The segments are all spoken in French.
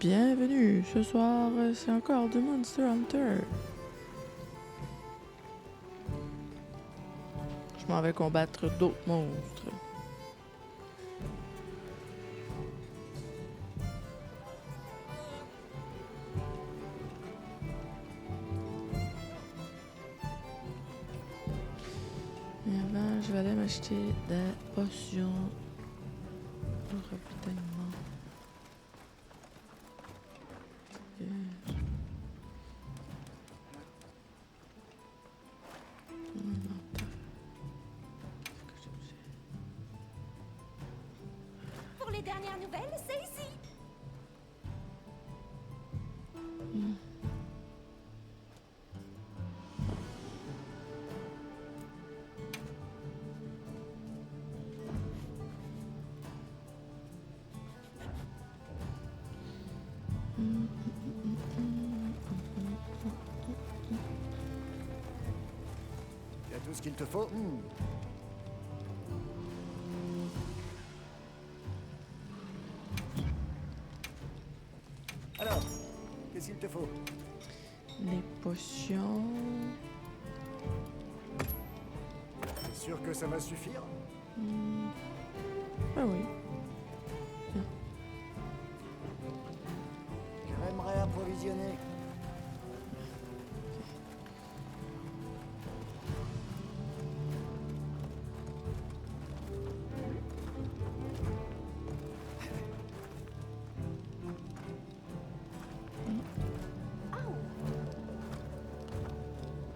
Bienvenue, ce soir c'est encore du Monster Hunter. Je m'en vais combattre d'autres monstres. Mais avant, je vais aller m'acheter des potions de ravitaillement. Pour les dernières nouvelles, c'est ici. Tu as tout ce qu'il te faut. Alors, qu'est-ce qu'il te faut? Les potions. T'es sûr que ça va suffire? Ah oui. J'aimerais approvisionner.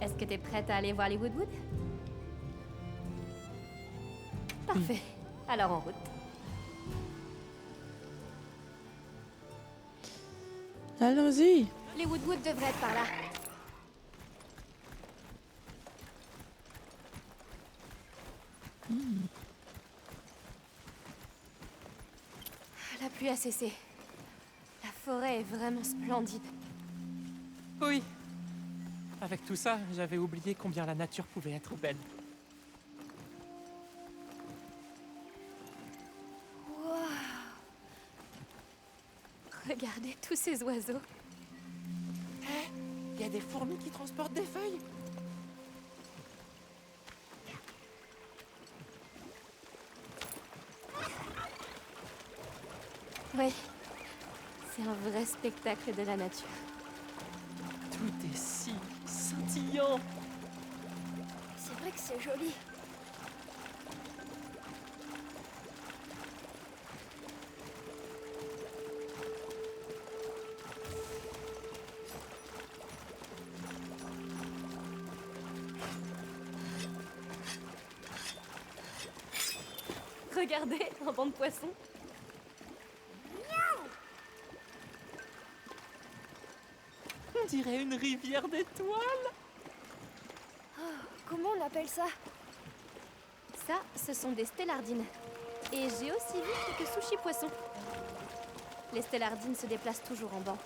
Est-ce que t'es prête à aller voir les Woodwood? Parfait. Alors en route. Allons-y. Les Woodwood devraient être par là. La pluie a cessé. La forêt est vraiment splendide. Oui. Avec tout ça, j'avais oublié combien la nature pouvait être belle. Regardez tous ces oiseaux. Hé, il y a des fourmis qui transportent des feuilles. Oui. C'est un vrai spectacle de la nature. Tout est si scintillant. C'est vrai que c'est joli. Regardez, un banc de poissons. On dirait une rivière d'étoiles. Comment on appelle ça? Ça, ce sont des stellardines. Et j'ai aussi vu quelques sushis poissons. Les stellardines se déplacent toujours en banc.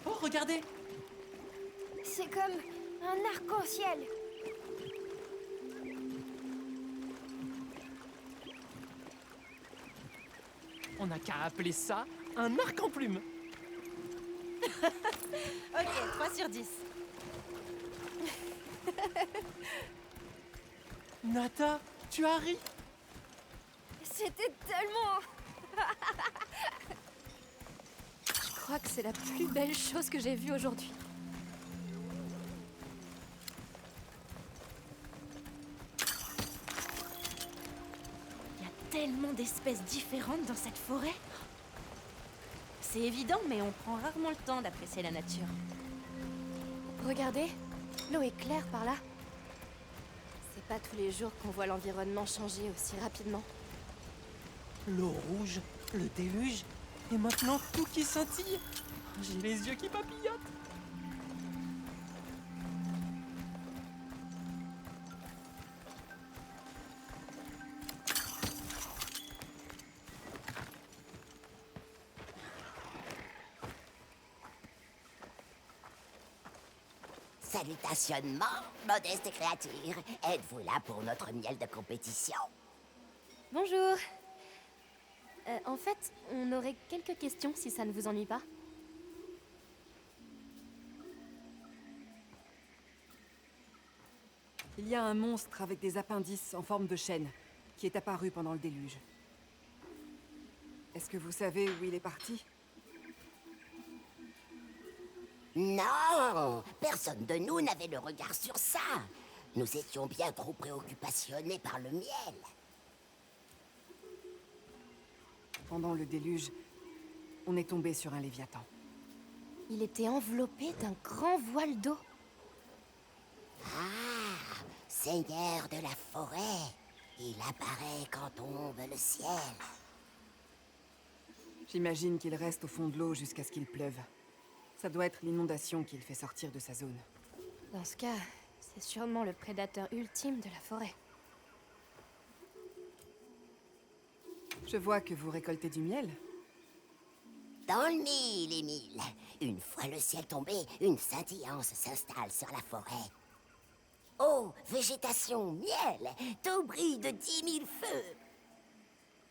Oh, regardez. C'est comme un arc-en-ciel. On n'a qu'à appeler ça un arc en plume. Ok, 3 sur 10. Nata, tu as ri. C'était tellement... Je crois que c'est la plus belle chose que j'ai vue aujourd'hui. Il y a tellement d'espèces différentes dans cette forêt. C'est évident, mais on prend rarement le temps d'apprécier la nature. Regardez, l'eau est claire par là. C'est pas tous les jours qu'on voit l'environnement changer aussi rapidement. L'eau rouge, le déluge, et maintenant tout qui scintille. J'ai les yeux qui papillotent. Salutationnement, modeste créature. Êtes-vous là pour notre miel de compétition? Bonjour. En fait, on aurait quelques questions si ça ne vous ennuie pas. Il y a un monstre avec des appendices en forme de chaîne qui est apparu pendant le déluge. Est-ce que vous savez où il est parti? Non, personne de nous n'avait le regard sur ça. Nous étions bien trop préoccupationnés par le miel. Pendant le déluge, on est tombé sur un léviathan. Il était enveloppé d'un grand voile d'eau. Ah, seigneur de la forêt. Il apparaît quand tombe le ciel. J'imagine qu'il reste au fond de l'eau jusqu'à ce qu'il pleuve. Ça doit être l'inondation qui le fait sortir de sa zone. Dans ce cas, c'est sûrement le prédateur ultime de la forêt. Je vois que vous récoltez du miel. Dans le mille et mille, une fois le ciel tombé, une scintillance s'installe sur la forêt. Eau, végétation, miel, tout brille de 10 000 feux.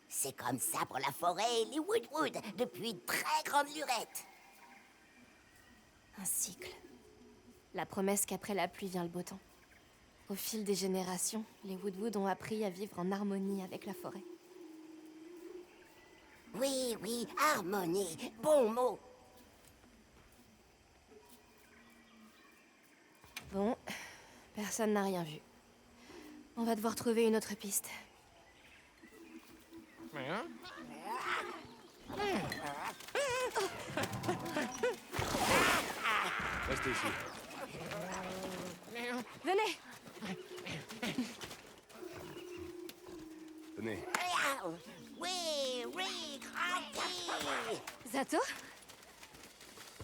C'est comme ça pour la forêt et les Woodwood depuis très grande lurette. Un cycle. La promesse qu'après la pluie vient le beau temps. Au fil des générations, les Woodwood ont appris à vivre en harmonie avec la forêt. Oui, oui, harmonie, bon mot. Bon, personne n'a rien vu. On va devoir trouver une autre piste. Restez ici. Venez! Tenez. Oui, oui, grandi. Zato?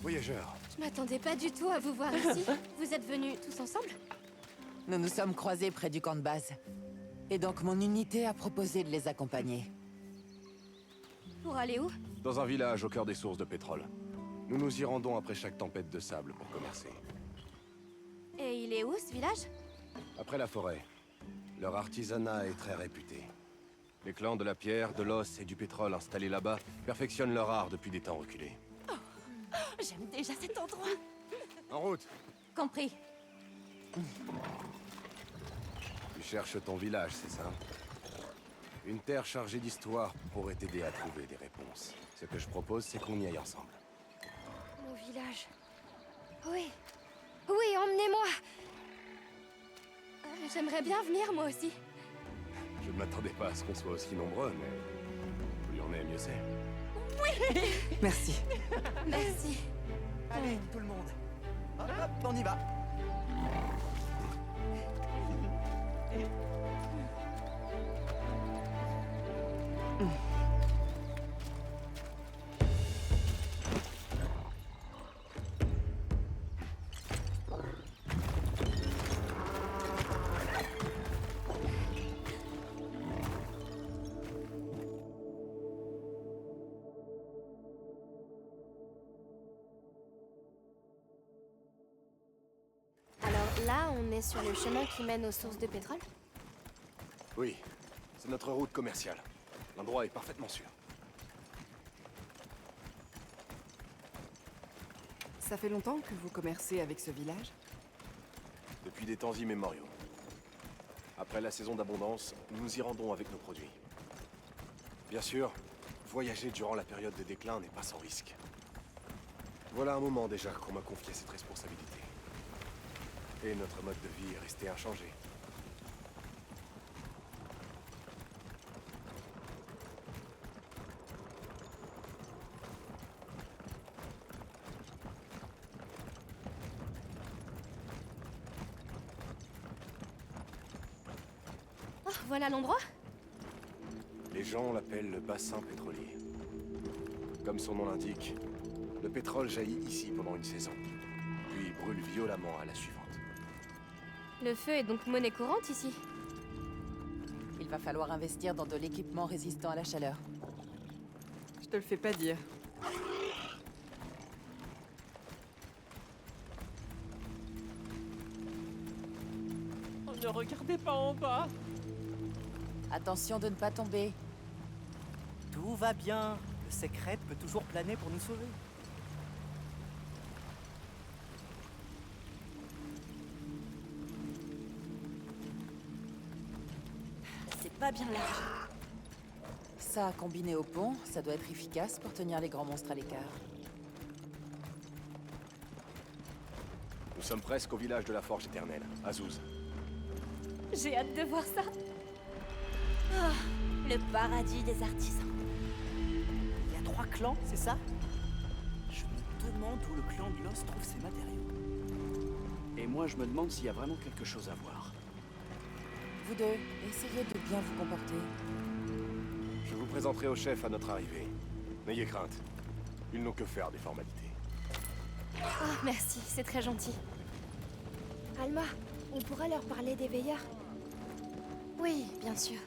Voyageurs. Je m'attendais pas du tout à vous voir ici. Vous êtes venus tous ensemble? Nous nous sommes croisés près du camp de base. Et donc mon unité a proposé de les accompagner. Pour aller où? Dans un village au cœur des sources de pétrole. Nous nous y rendons après chaque tempête de sable pour commercer. Et il est où, ce village? Après la forêt, leur artisanat est très réputé. Les clans de la pierre, de l'os et du pétrole installés là-bas perfectionnent leur art depuis des temps reculés. J'aime déjà cet endroit. En route! Compris. Tu cherches ton village, c'est ça? Une terre chargée d'histoire pourrait t'aider à trouver des réponses. Ce que je propose, c'est qu'on y aille ensemble. Mon village. Oui. Oui, emmenez-moi. J'aimerais bien venir, moi aussi. Je ne m'attendais pas à ce qu'on soit aussi nombreux, mais plus on est, mieux c'est. Merci. Merci. Allez, tout le monde. Hop, hop, on y va. Alors là, on est sur le chemin qui mène aux sources de pétrole? Oui, c'est notre route commerciale. L'endroit est parfaitement sûr. Ça fait longtemps que vous commercez avec ce village? Depuis des temps immémoriaux. Après la saison d'abondance, nous nous y rendons avec nos produits. Bien sûr, voyager durant la période de déclin n'est pas sans risque. Voilà un moment déjà qu'on m'a confié cette responsabilité. Et notre mode de vie est resté inchangé. Oh, voilà l'endroit? Les gens l'appellent le bassin pétrolier. Comme son nom l'indique, le pétrole jaillit ici pendant une saison, puis brûle violemment à la suivante. Le feu est donc monnaie courante ici. Il va falloir investir dans de l'équipement résistant à la chaleur. Je te le fais pas dire. Ne regardez pas en bas. Attention de ne pas tomber. Tout va bien. Le secret peut toujours planer pour nous sauver. C'est pas bien large. Ça, combiné au pont, ça doit être efficace pour tenir les grands monstres à l'écart. Nous sommes presque au village de la Forge Éternelle, Azuz. J'ai hâte de voir ça. Ah, le paradis des artisans. Il y a 3 clans, c'est ça? Je me demande où le clan de l'os trouve ses matériaux. Et moi, je me demande s'il y a vraiment quelque chose à voir. Vous deux, essayez de bien vous comporter. Je vous présenterai au chef à notre arrivée. N'ayez crainte. Ils n'ont que faire des formalités. Ah, merci, c'est très gentil. Alma, on pourra leur parler des veilleurs? Oui, bien sûr.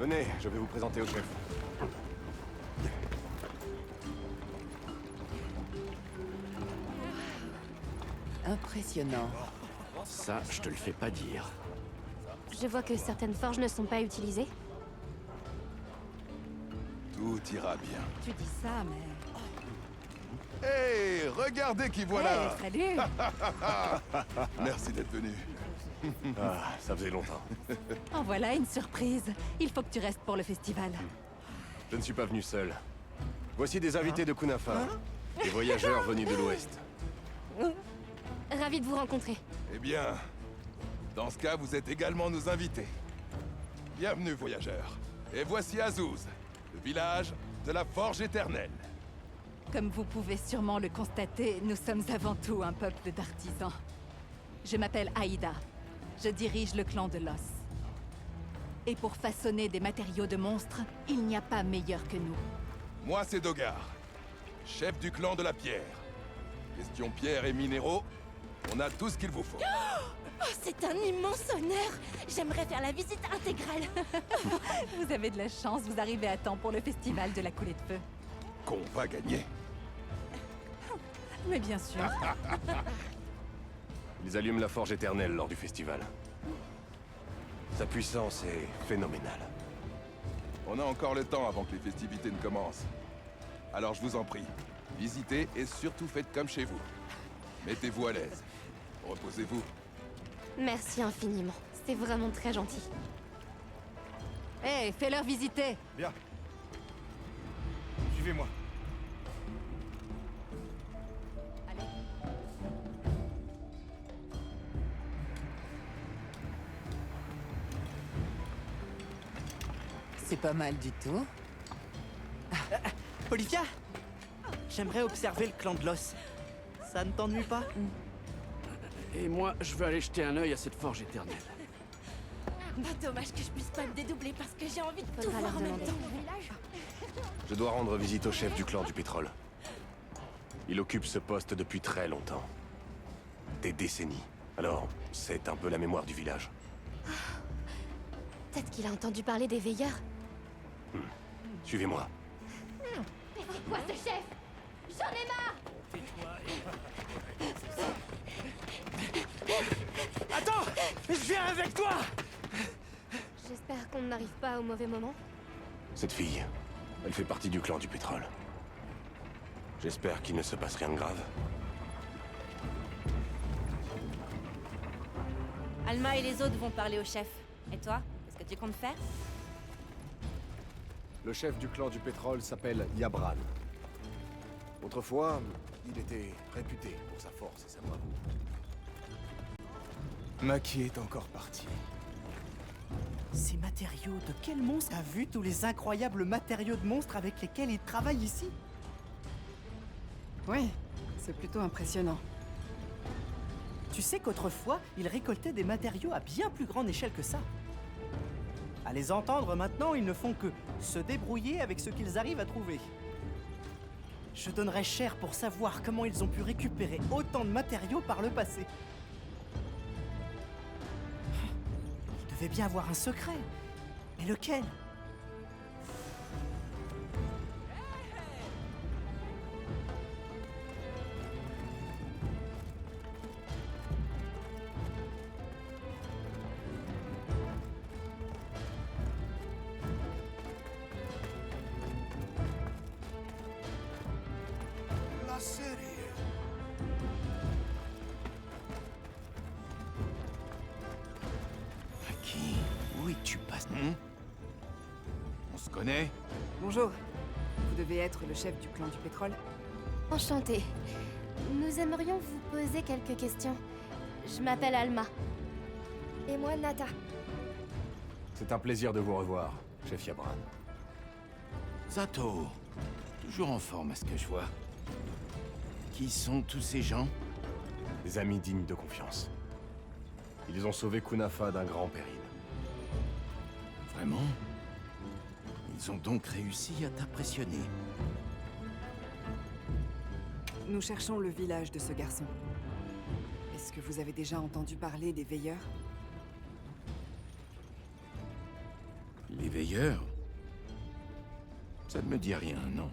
Venez, je vais vous présenter au chef. Impressionnant. Ça, je te le fais pas dire. Je vois que certaines forges ne sont pas utilisées. Tout ira bien. Tu dis ça, mais... Hey, regardez qui voilà. Salut. Merci d'être venu. Ah, ça faisait longtemps. En voilà une surprise. Il faut que tu restes pour le festival. Je ne suis pas venu seul. Voici des invités de Kunafa. Des voyageurs venus de l'Ouest. Ravi de vous rencontrer. Eh bien, dans ce cas, vous êtes également nos invités. Bienvenue, voyageurs. Et voici Azuz, le village de la Forge Éternelle. Comme vous pouvez sûrement le constater, nous sommes avant tout un peuple d'artisans. Je m'appelle Aïda. Je dirige le clan de l'os. Et pour façonner des matériaux de monstres, il n'y a pas meilleur que nous. Moi, c'est Dogar, chef du clan de la pierre. Question pierre et minéraux, on a tout ce qu'il vous faut. Oh, c'est un immense honneur. J'aimerais faire la visite intégrale. Vous avez de la chance, vous arrivez à temps pour le festival de la coulée de feu. Qu'on va gagner. Mais bien sûr. Ils allument la Forge Éternelle lors du festival. Sa puissance est phénoménale. On a encore le temps avant que les festivités ne commencent. Alors je vous en prie, visitez et surtout faites comme chez vous. Mettez-vous à l'aise. Reposez-vous. Merci infiniment. C'est vraiment très gentil. Hé, fais-leur visiter. Bien. Suivez-moi. C'est pas mal du tout. Olivia, j'aimerais observer le clan de l'os. Ça ne t'ennuie pas? Et moi, je veux aller jeter un œil à cette forge éternelle. Dommage que je puisse pas me dédoubler parce que j'ai envie de tout voir en même temps. Je dois rendre visite au chef du clan du pétrole. Il occupe ce poste depuis très longtemps. Des décennies. Alors, c'est un peu la mémoire du village. Peut-être qu'il a entendu parler des veilleurs. Suivez-moi. Mais c'est quoi ce chef? J'en ai marre! Attends! Je viens avec toi! J'espère qu'on n'arrive pas au mauvais moment. Cette fille, elle fait partie du clan du pétrole. J'espère qu'il ne se passe rien de grave. Alma et les autres vont parler au chef. Et toi, qu'est-ce que tu comptes faire? Le chef du clan du pétrole s'appelle Yabran. Autrefois, il était réputé pour sa force et sa bravoure. Maki est encore parti. Ces matériaux, de quel monstre a vu tous les incroyables matériaux de monstres avec lesquels il travaille ici? Oui, c'est plutôt impressionnant. Tu sais qu'autrefois, il récoltait des matériaux à bien plus grande échelle que ça. À les entendre maintenant, ils ne font que se débrouiller avec ce qu'ils arrivent à trouver. Je donnerais cher pour savoir comment ils ont pu récupérer autant de matériaux par le passé. Il devait bien avoir un secret. Mais lequel? La série. Maki, où es-tu passé? On se connaît? Bonjour. Vous devez être le chef du clan du pétrole? Enchantée. Nous aimerions vous poser quelques questions. Je m'appelle Alma. Et moi, Nata. C'est un plaisir de vous revoir, chef Yabran. Zato, toujours en forme à ce que je vois. Qui sont tous ces gens? Des amis dignes de confiance. Ils ont sauvé Kunafa d'un grand péril. Vraiment? Ils ont donc réussi à t'impressionner. Nous cherchons le village de ce garçon. Est-ce que vous avez déjà entendu parler des veilleurs? Les veilleurs? Ça ne me dit rien, non.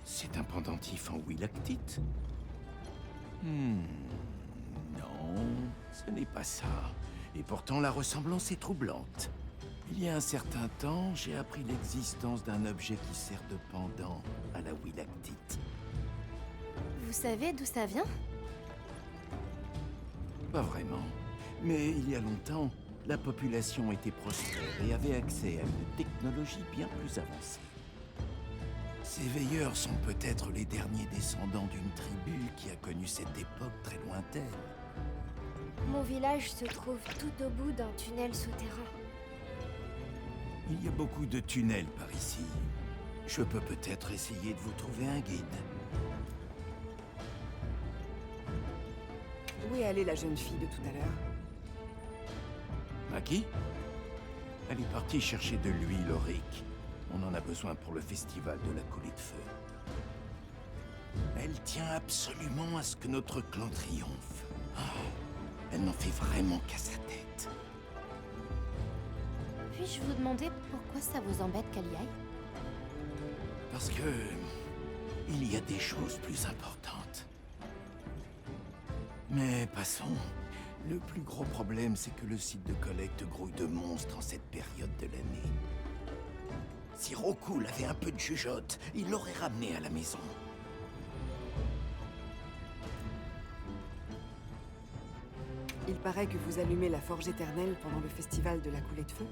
C'est un pendentif en willactite? Non, ce n'est pas ça. Et pourtant, la ressemblance est troublante. Il y a un certain temps, j'ai appris l'existence d'un objet qui sert de pendant à la willactite. Vous savez d'où ça vient? Pas vraiment. Mais il y a longtemps, la population était prospère et avait accès à une technologie bien plus avancée. Ces veilleurs sont peut-être les derniers descendants d'une tribu qui a connu cette époque très lointaine. Mon village se trouve tout au bout d'un tunnel souterrain. Il y a beaucoup de tunnels par ici. Je peux peut-être essayer de vous trouver un guide. Où est allée la jeune fille de tout à l'heure? Maki? Elle est partie chercher de l'huile aurique. On en a besoin pour le festival de la coulée de feu. Elle tient absolument à ce que notre clan triomphe. Elle n'en fait vraiment qu'à sa tête. Puis-je vous demander pourquoi ça vous embête qu'elle y aille? Parce que... il y a des choses plus importantes. Mais passons. Le plus gros problème, c'est que le site de collecte grouille de monstres en cette période de l'année. Si Rokul avait un peu de jugeote, il l'aurait ramené à la maison. Il paraît que vous allumez la forge éternelle pendant le festival de la coulée de feu?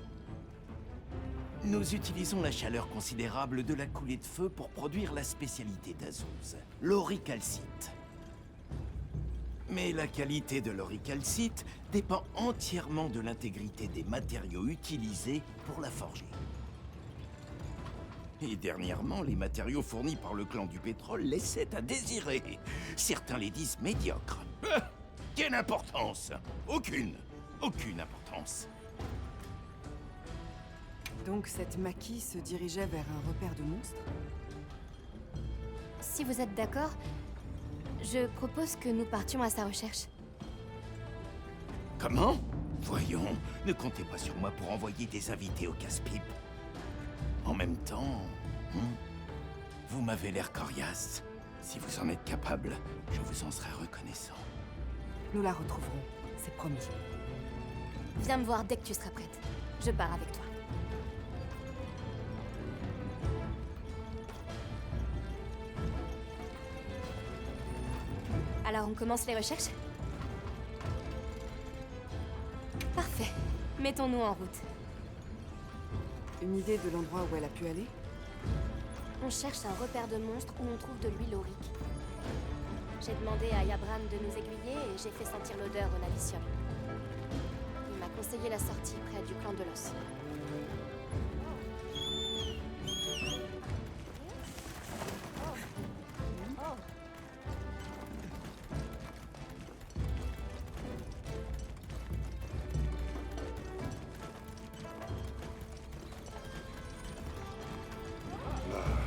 Nous utilisons la chaleur considérable de la coulée de feu pour produire la spécialité d'Azuz, l'auricalcite. Mais la qualité de l'auricalcite dépend entièrement de l'intégrité des matériaux utilisés pour la forger. Et dernièrement, les matériaux fournis par le clan du pétrole laissaient à désirer. Certains les disent médiocres. Quelle importance? Aucune importance. Donc cette Maki se dirigeait vers un repère de monstres? Si vous êtes d'accord, je propose que nous partions à sa recherche. Comment? Voyons, ne comptez pas sur moi pour envoyer des invités au casse-pipe. En même temps, vous m'avez l'air coriace. Si vous en êtes capable, je vous en serai reconnaissant. Nous la retrouverons, c'est promis. Viens me voir dès que tu seras prête. Je pars avec toi. Alors on commence les recherches? Parfait. Mettons-nous en route. Une idée de l'endroit où elle a pu aller? On cherche un repère de monstre où on trouve de l'huile aurique. J'ai demandé à Yabran de nous aiguiller et j'ai fait sentir l'odeur au Naviciol. Il m'a conseillé la sortie près du clan de l'os.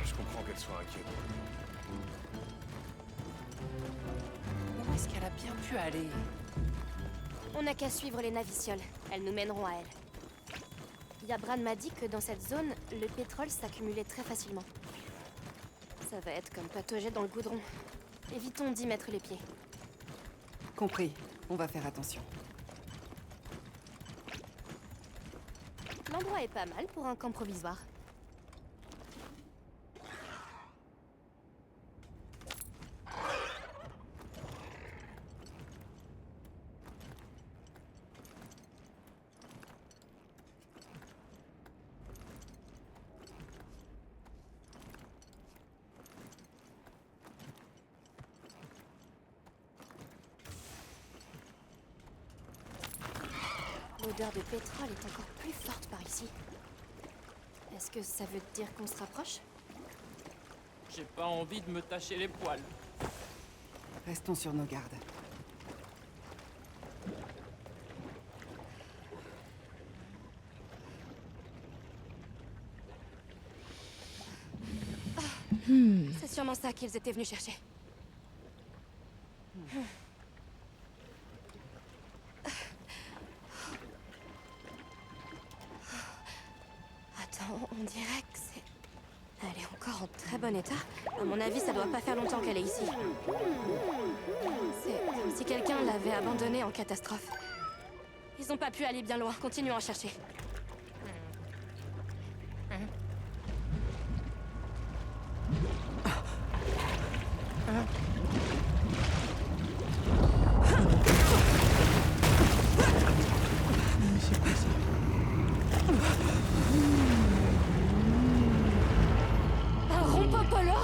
Je comprends qu'elle soit inquiète. Où est-ce qu'elle a bien pu aller? On n'a qu'à suivre les Navicioles. Elles nous mèneront à elle. Yabran m'a dit que dans cette zone, le pétrole s'accumulait très facilement. Ça va être comme patauger dans le goudron. Évitons d'y mettre les pieds. Compris. On va faire attention. L'endroit est pas mal pour un camp provisoire. L'odeur de pétrole est encore plus forte par ici. Est-ce que ça veut dire qu'on se rapproche? J'ai pas envie de me tacher les poils. Restons sur nos gardes. C'est sûrement ça qu'ils étaient venus chercher. Attends, on dirait que c'est... Elle est encore en très bon état. À mon avis, ça doit pas faire longtemps qu'elle est ici. C'est comme si quelqu'un l'avait abandonnée en catastrophe. Ils ont pas pu aller bien loin. Continuons à chercher. Un rompopolo?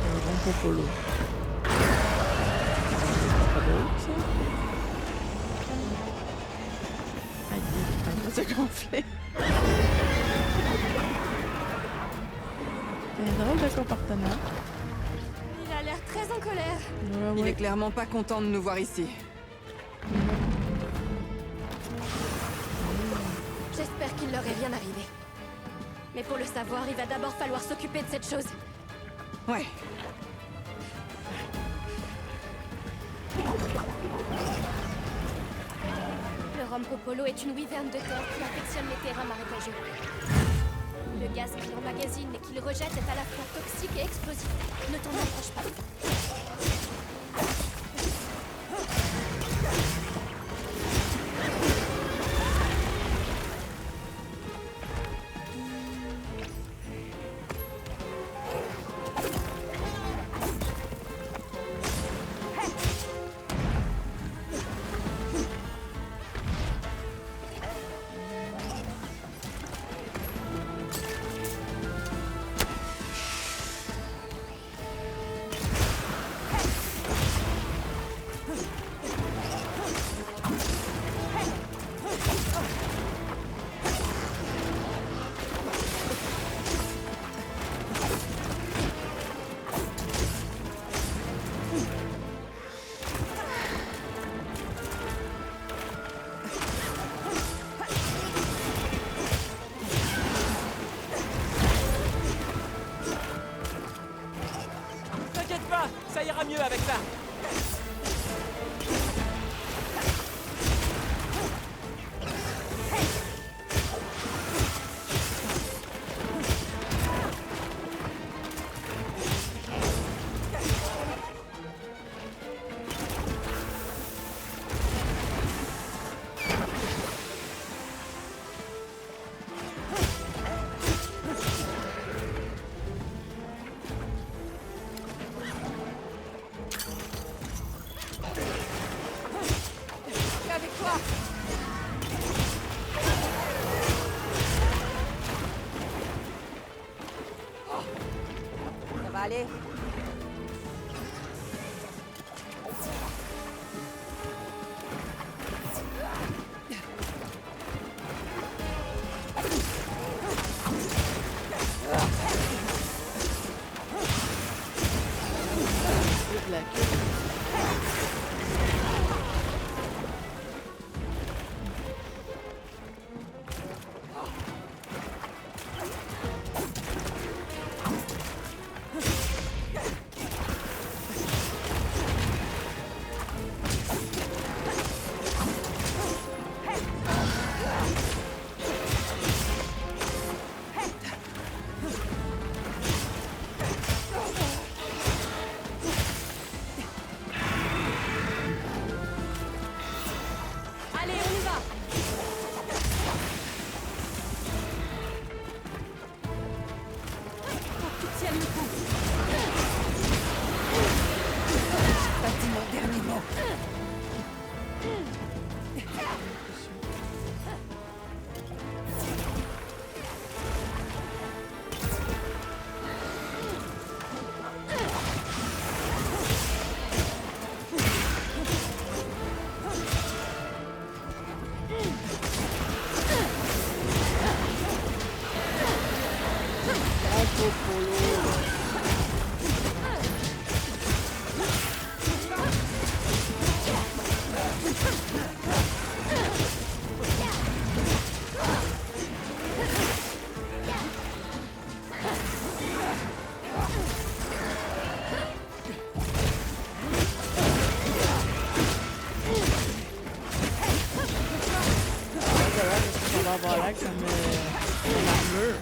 Un rompopolo. C'est pas drôle, ça? Aïe, ça gonflé. C'est drôle de comportement. Il a l'air très en colère. Il est clairement pas content de nous voir ici. J'espère qu'il leur est rien arrivé. Mais pour le savoir, il va d'abord falloir s'occuper de cette chose. Ouais. Le rompopolo est une wyverne de terre qui affectionne les terrains marécageux. Le gaz qu'il emmagasine et qu'il rejette est à la fois toxique et explosif. Ne t'en approche pas. T'inquiète pas, ça ira mieux avec ça. Allez. C'est de la queue. Allez, on y va. Faut que tu tiennes le coup. Pas dit mon dernier mot. Ça va avoir l'air comme une armure.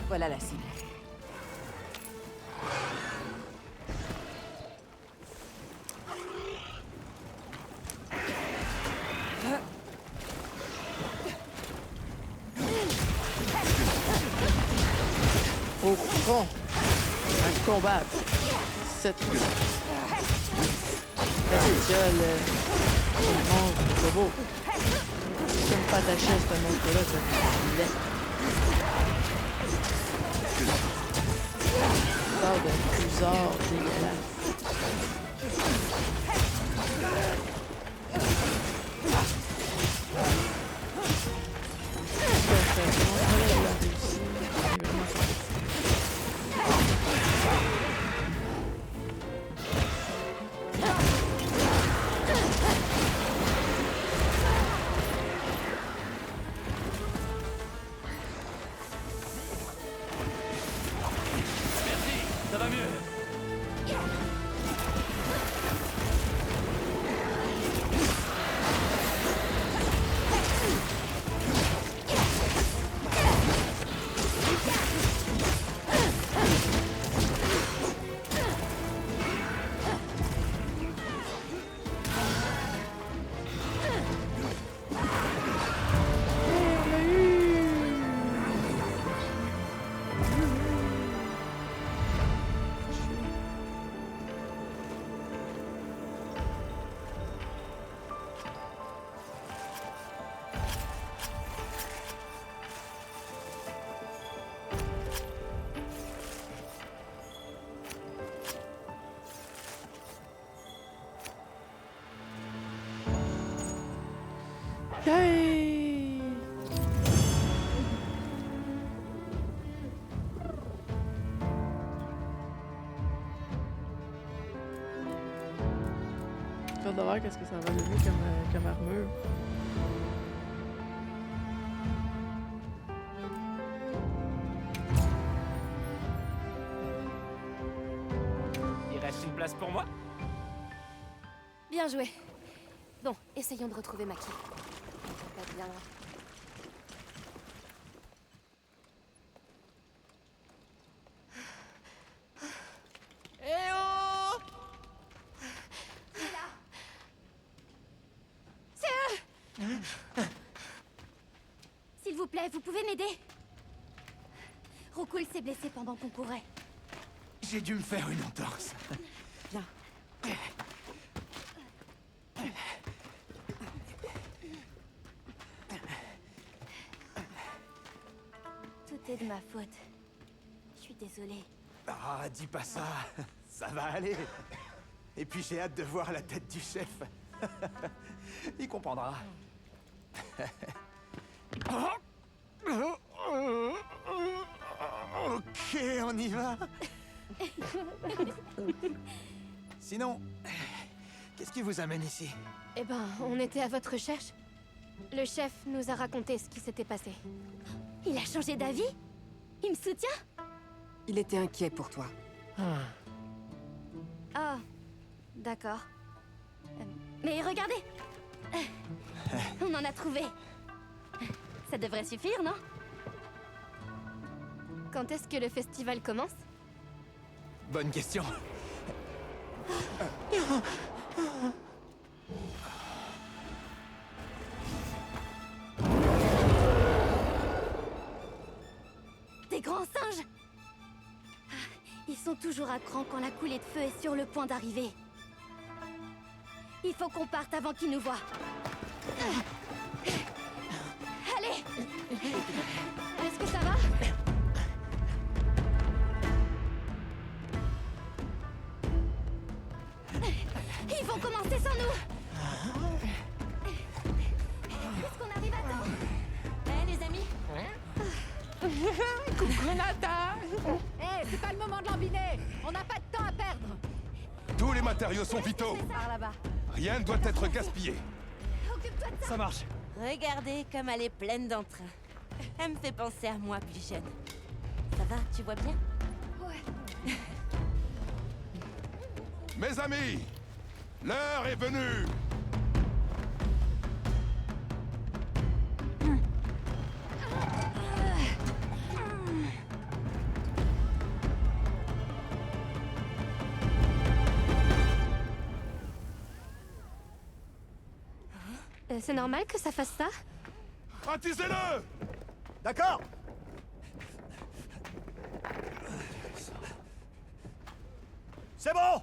Voilà la cible. combat. Cette bestiole, le monstre, c'est beau. Si on pas attaché à ce monstre-là, ça fait laid. Sort d'un fusard dégueulasse. Ça va mieux. Yay! J'ai hâte de voir qu'est-ce que ça va donner comme armure. Il reste une place pour moi? Bien joué. Bon, essayons de retrouver Maki. Ça va être bien loin. Eh oh! C'est eux! S'il vous plaît, vous pouvez m'aider? Rokul s'est blessé pendant qu'on courait. J'ai dû me faire une entorse. Viens. Tout est de ma faute. Je suis désolée. Ah, dis pas ça. Ça va aller. Et puis j'ai hâte de voir la tête du chef. Il comprendra. Ok, on y va. Sinon, qu'est-ce qui vous amène ici? Eh ben, on était à votre recherche. Le chef nous a raconté ce qui s'était passé. Il a changé d'avis? Il me soutient? Il était inquiet pour toi. Ah, d'accord. Mais regardez! On en a trouvé. Ça devrait suffire, non? Quand est-ce que le festival commence? Bonne question. Des grands singes! Ils sont toujours à cran quand la coulée de feu est sur le point d'arriver. Il faut qu'on parte avant qu'ils nous voient. Allez! Est-ce que ça va? Ils vont commencer sans nous! Est-ce qu'on arrive à temps? Les amis? Coucou Nata! Eh, c'est pas le moment de lambiner! On n'a pas de temps à perdre! Tous les matériaux sont vitaux. Par là-bas. Rien ne doit être gaspillé. Occupe-toi de ça! Ça marche. Regardez comme elle est pleine d'entrain. Elle me fait penser à moi plus jeune. Ça va, tu vois bien? Ouais. Mes amis, l'heure est venue. C'est normal que ça fasse ça? Attisez-le! D'accord. C'est bon!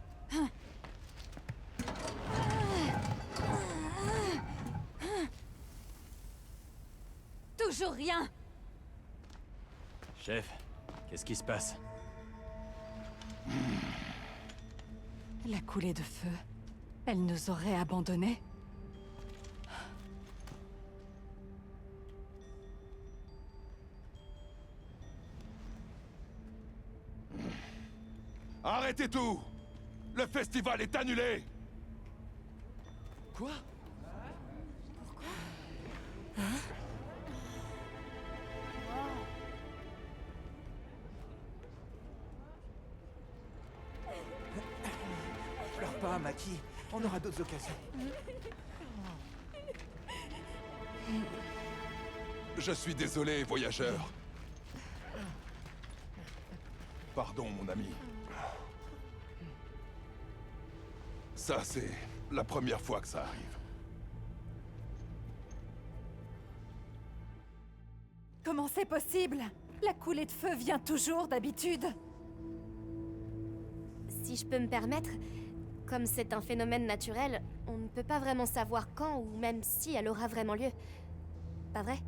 Toujours rien. Chef, qu'est-ce qui se passe? La coulée de feu. Elle nous aurait abandonnés. Arrêtez tout! Le festival est annulé! Quoi? Pleure pas, Maki. On aura d'autres occasions. Je suis désolé, voyageur. Pardon, mon ami. Ça, c'est la première fois que ça arrive. Comment c'est possible? La coulée de feu vient toujours d'habitude. Si je peux me permettre, comme c'est un phénomène naturel, on ne peut pas vraiment savoir quand ou même si elle aura vraiment lieu. Pas vrai?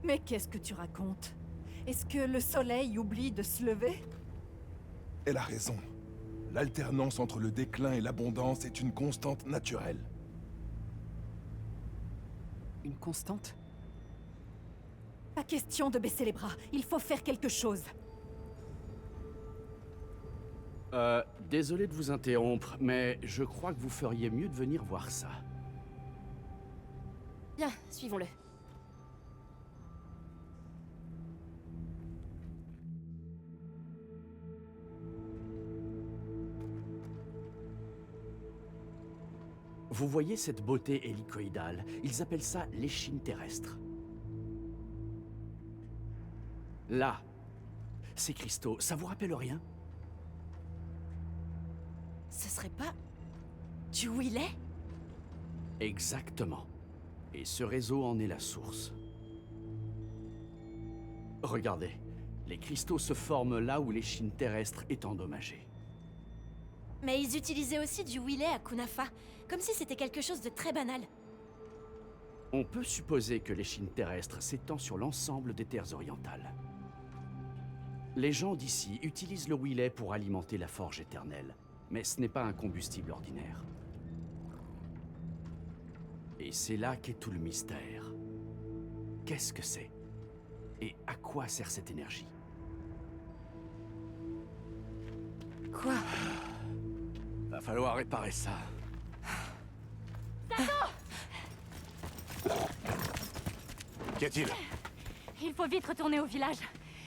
Mais qu'est-ce que tu racontes? Est-ce que le soleil oublie de se lever? Elle a raison. L'alternance entre le déclin et l'abondance est une constante naturelle. Une constante? Pas question de baisser les bras. Il faut faire quelque chose. Désolé de vous interrompre, mais je crois que vous feriez mieux de venir voir ça. Bien, suivons-le. Vous voyez cette beauté hélicoïdale? Ils appellent ça l'échine terrestre. Là, ces cristaux, ça vous rappelle rien? Ce serait pas... du Willet? Exactement. Et ce réseau en est la source. Regardez, les cristaux se forment là où l'échine terrestre est endommagée. Mais ils utilisaient aussi du Willet à Kunafa, comme si c'était quelque chose de très banal. On peut supposer que l'échine terrestre s'étend sur l'ensemble des terres orientales. Les gens d'ici utilisent le Willet pour alimenter la forge éternelle, mais ce n'est pas un combustible ordinaire. Et c'est là qu'est tout le mystère. Qu'est-ce que c'est? Et à quoi sert cette énergie? Quoi? Va falloir réparer ça. Qu'y a-t-il? Il faut vite retourner au village.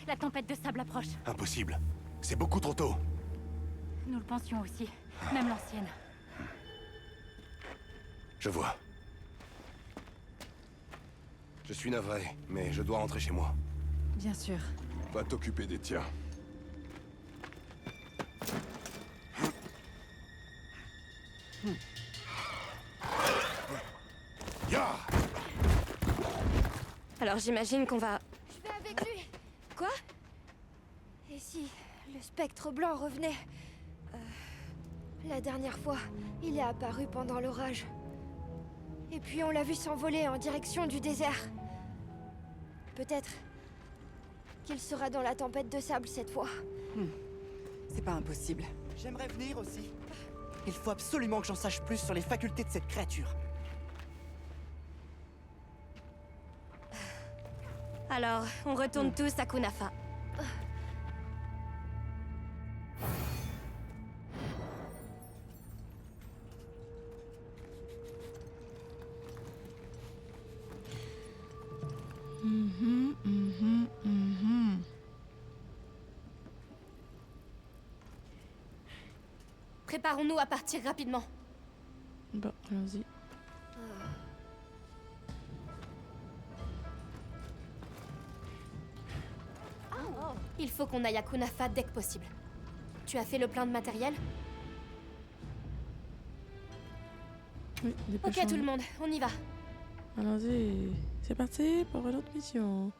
La tempête de sable approche. Impossible. C'est beaucoup trop tôt. Nous le pensions aussi. Même l'ancienne. Je vois. Je suis navré, mais je dois rentrer chez moi. Bien sûr. Va t'occuper des tiens. Ya! Alors j'imagine qu'on va... Je vais avec lui. Quoi? Et si le spectre blanc revenait? La dernière fois, il est apparu pendant l'orage. Et puis on l'a vu s'envoler en direction du désert. Peut-être qu'il sera dans la tempête de sable cette fois. C'est pas impossible. J'aimerais venir aussi. Il faut absolument que j'en sache plus sur les facultés de cette créature. Alors, on retourne tous à Kunafa. Préparons-nous à partir rapidement. Bon, allons-y. Il faut qu'on aille à Kunafa dès que possible. Tu as fait le plein de matériel? Oui, Ok dépêchons-nous. tout le monde, on y va. Allons-y. C'est parti pour une autre mission.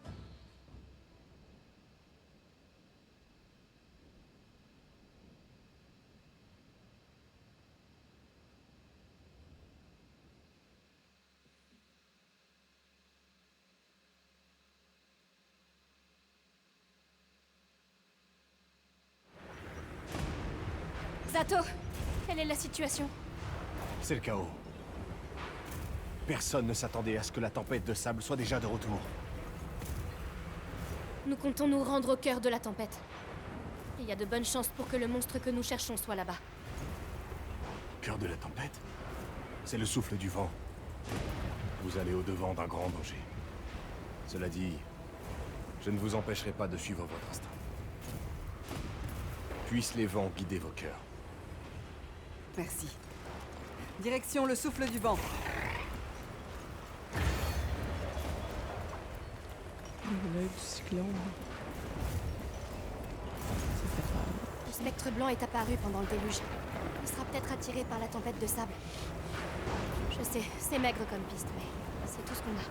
Zato, quelle est la situation? C'est le chaos. Personne ne s'attendait à ce que la tempête de sable soit déjà de retour. Nous comptons nous rendre au cœur de la tempête. Il y a de bonnes chances pour que le monstre que nous cherchons soit là-bas. Cœur de la tempête? C'est le souffle du vent. Vous allez au-devant d'un grand danger. Cela dit, je ne vous empêcherai pas de suivre votre instinct. Puissent les vents guider vos cœurs. Merci. Direction le souffle du vent. L'œil du cyclone. Ça fait peur. Le spectre blanc est apparu pendant le déluge. Il sera peut-être attiré par la tempête de sable. Je sais, c'est maigre comme piste, mais c'est tout ce qu'on a.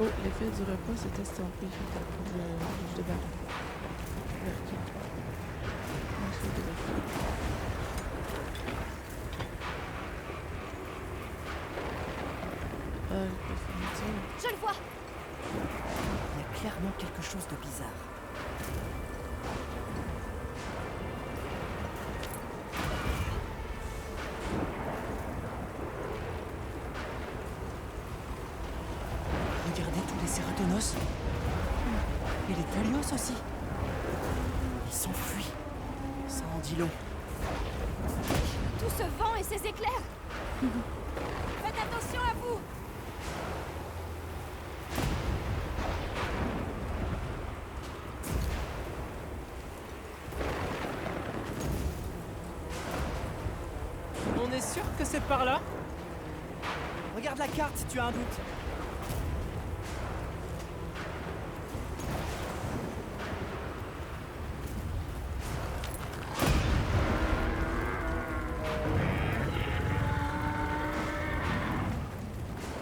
Oh, l'effet du repas s'est estompé. Je débarque. Je le vois! Il y a clairement quelque chose de bizarre. Regardez tous les Ceratonos. Et les Talios aussi. Ils s'enfuient. Ça en dit long. Tout ce vent et ces éclairs! Faites attention à vous! On est sûr que c'est par là? Regarde la carte si tu as un doute.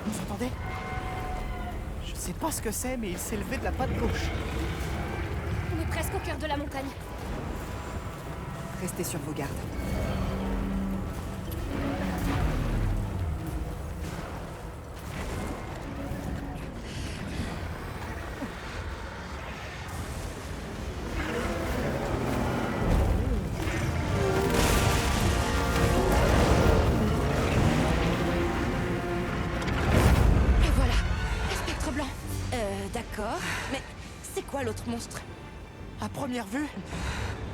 Vous entendez? Je sais pas ce que c'est, mais il s'est levé de la patte gauche. On est presque au cœur de la montagne. Restez sur vos gardes. Et voilà, le spectre blanc. D'accord, mais c'est quoi l'autre monstre? À première vue,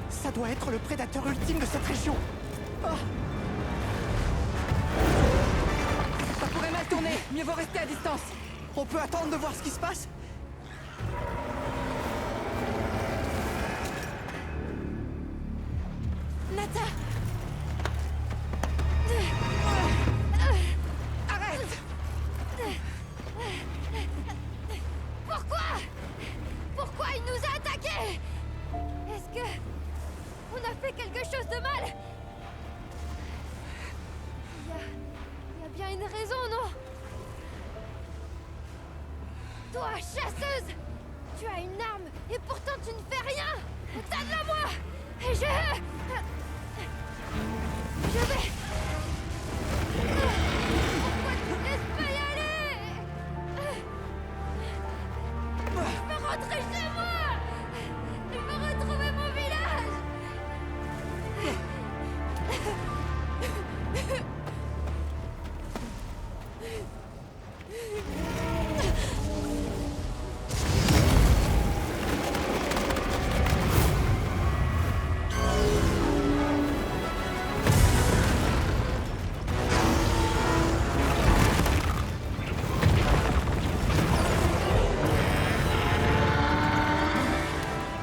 ça doit être le prédateur ultime de cette région. Oh. Ça pourrait mal tourner. Mieux vaut rester à distance. On peut attendre de voir ce qui se passe? Nata! Arrête! Pourquoi il nous a attaqués? Est-ce que... on a fait quelque chose de mal? Il y a bien une raison, non? Toi, chasseuse! Tu as une arme et pourtant tu ne fais rien! Donne-la moi! Et je vais... Pourquoi tu me laisses pas y aller? Je veux rentrer chez moi! Je veux retrouver mon village!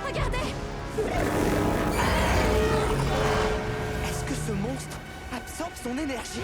Regardez! Est-ce que ce monstre absorbe son énergie?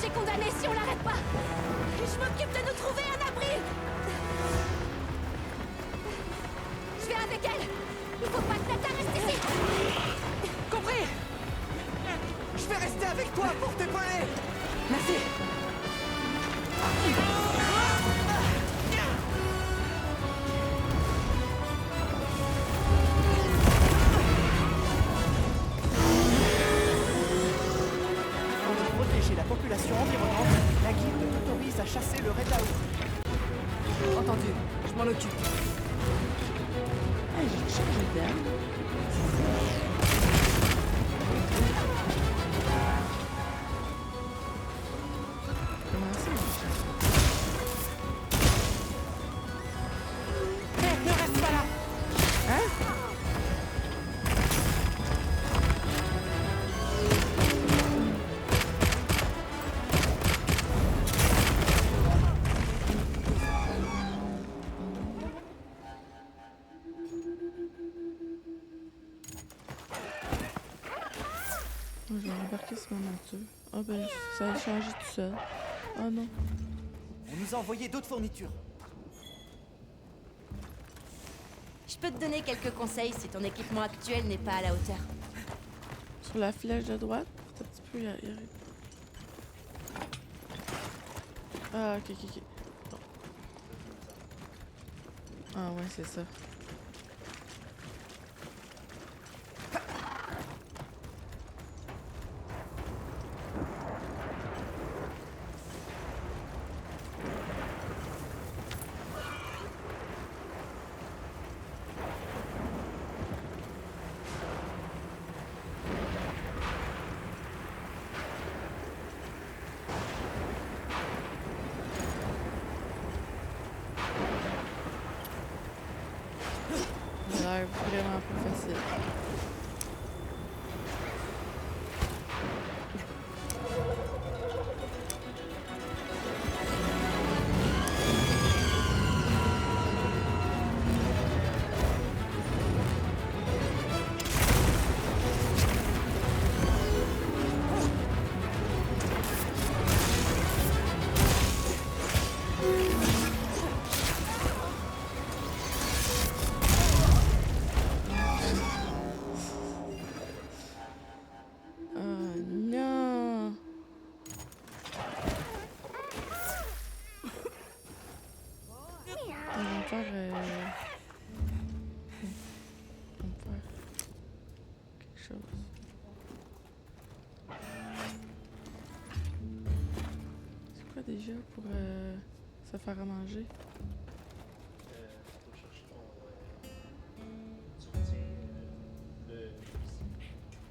danger condamné si on l'arrête pas. Je m'occupe de nous trouver un abri. Je vais avec elle. Il faut pas que Nata reste ici. Compris. Je vais rester avec toi pour t'épauler. Merci. Pour protéger la population environnante, la guilde t'autorise à chasser le Red House. Entendu, je m'en occupe. Hey, j'ai changé d'âme. Comment ça marche? Hé, ne reste pas là. Hein? Je vais embarquer ce moment-là. Ah ben, ça a changé tout seul. Oh non. On nous a envoyé d'autres fournitures. Je peux te donner quelques conseils si ton équipement actuel n'est pas à la hauteur. Sur la flèche de droite, peut-être tu peux y arriver. Ah, ok. Bon. Ah ouais, c'est ça. Ça a l'air vraiment plus facile. Déjà pour se faire à manger.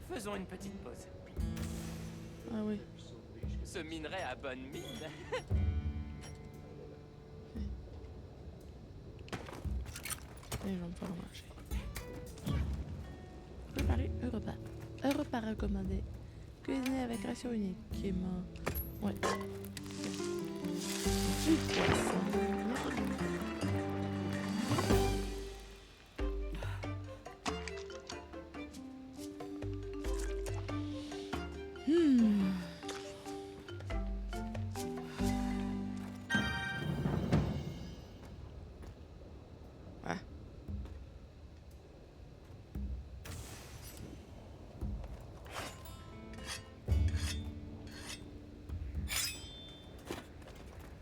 Faisons une petite pause. Ah oui. Ce minerai a bonne mine. Et je vais me faire manger. Préparer un repas. Un repas recommandé. Cuisiner avec ration unique. Ouais. Du poisson. Ah.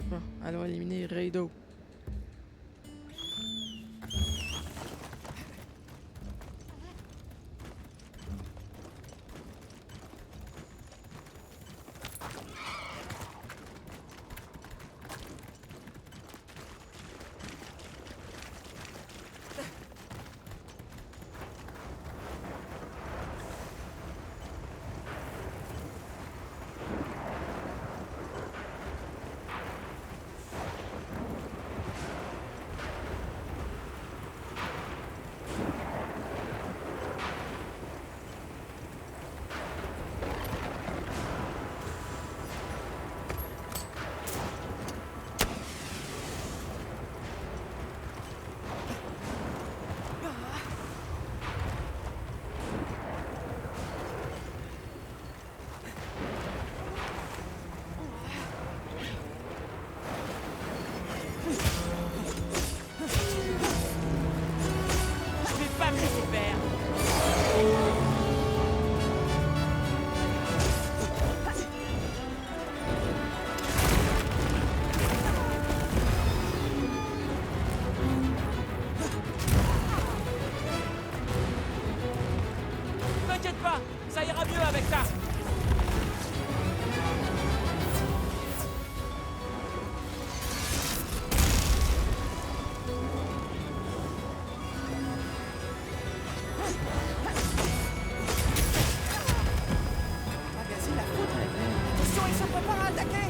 Bon, allons éliminer Raido. attaquer!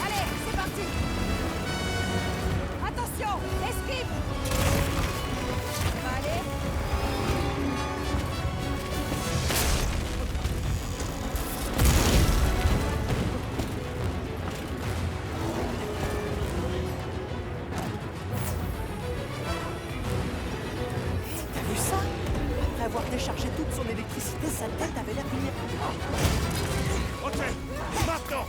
Allez, c'est parti. Attention, esquive. Ça va aller? T'as vu ça? Après avoir déchargé toute son électricité, sa tête avait l'air venir. Ok, maintenant!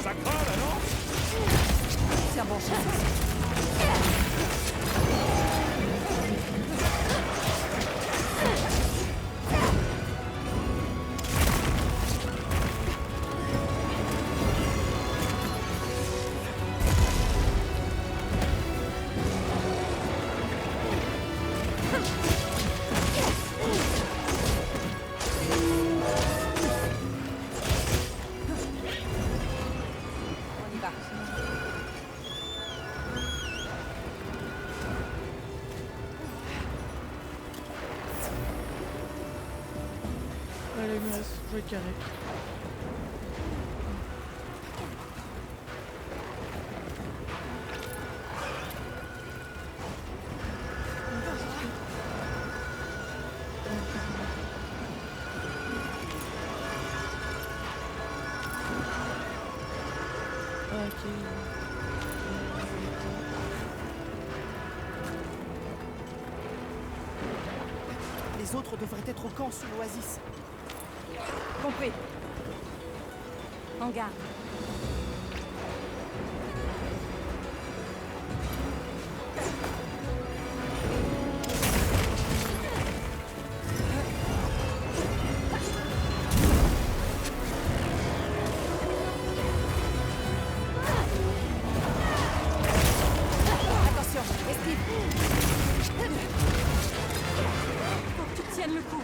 Ça craint là, non? C'est un bon chef. On y va. Allez, il me reste jouer carré. Ok. Les autres devraient être au camp sous l'oasis. Compris. En garde. Attention, esquive. Faut que tu tiennes le coup.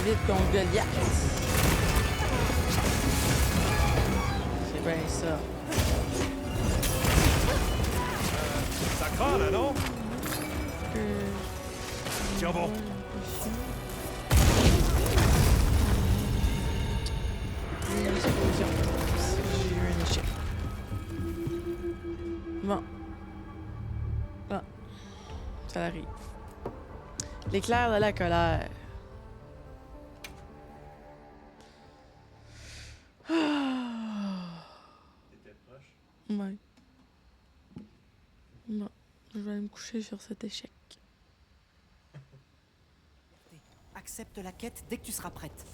David contre Goliath. C'est bien ça. Ça craint là, non? Tiens bon. Une explosion. J'ai eu un échec. Bon. Ah. Ça arrive. L'éclair de la colère. T'étais proche? Ouais. Bon. Je vais aller me coucher sur cet échec. Accepte la quête dès que tu seras prête.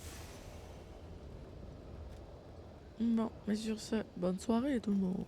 Bon, mais sur ce, bonne soirée tout le monde.